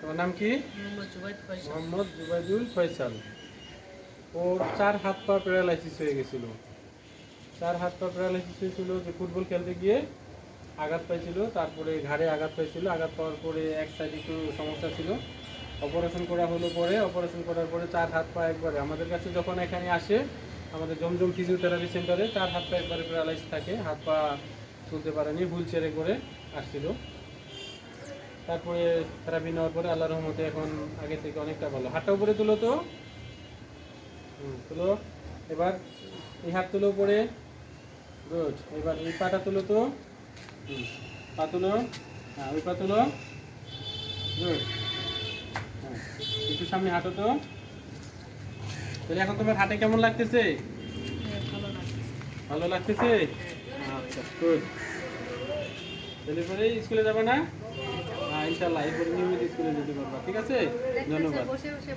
তোমার নাম কি? মোহাম্মদ জুবাইদুল ফয়সাল। ওর 4 হাত পা প্যারালাইসিস হয়ে গেছিল। 4 হাত পা প্যারালাইসিস হয়েছিল যে ফুটবল খেলতে গিয়ে আঘাত পাইছিল, তারপরে ঘাড়ে আঘাত পাইছিল। আঘাত পাওয়ার পরে এক সাইডে একটু সমস্যা ছিল, অপারেশন করা হলো। পরে অপারেশন করার পরে 4 হাত পা একবারে আমাদের কাছে যখন এখানে আসে, আমাদের জমজম ফিজিওথেরাপি সেন্টারে 4 হাত পা একবারে প্যারালাইজ থাকে, হাত পা তুলতে পারেনি, হুইল চেয়ারে করে আসছিল। তারপরে থেরাপি নেওয়ার পরে আল্লাহ রহমতে এখন আগে থেকে অনেকটা ভালো। হাতটা উপরে তুলো তো, তুলো। এবার এই হাত তুলো উপরে, গুড। এবার এই পাটা তুলো তো, পা তুলো, হ্যাঁ ওই পা তুলো, গুড। হ্যাঁ, একটু সামনে হাঁটো তো। তাহলে এখন তোমার হাতে কেমন লাগতেছে? ভালো লাগতেছে? আচ্ছা, গুড। তাহলে পরে স্কুলে যাবে না? হ্যাঁ ইনশাল্লাহ, এরপরে নিয়মিত স্কুলে যেতে পারবা, ঠিক আছে? ধন্যবাদ।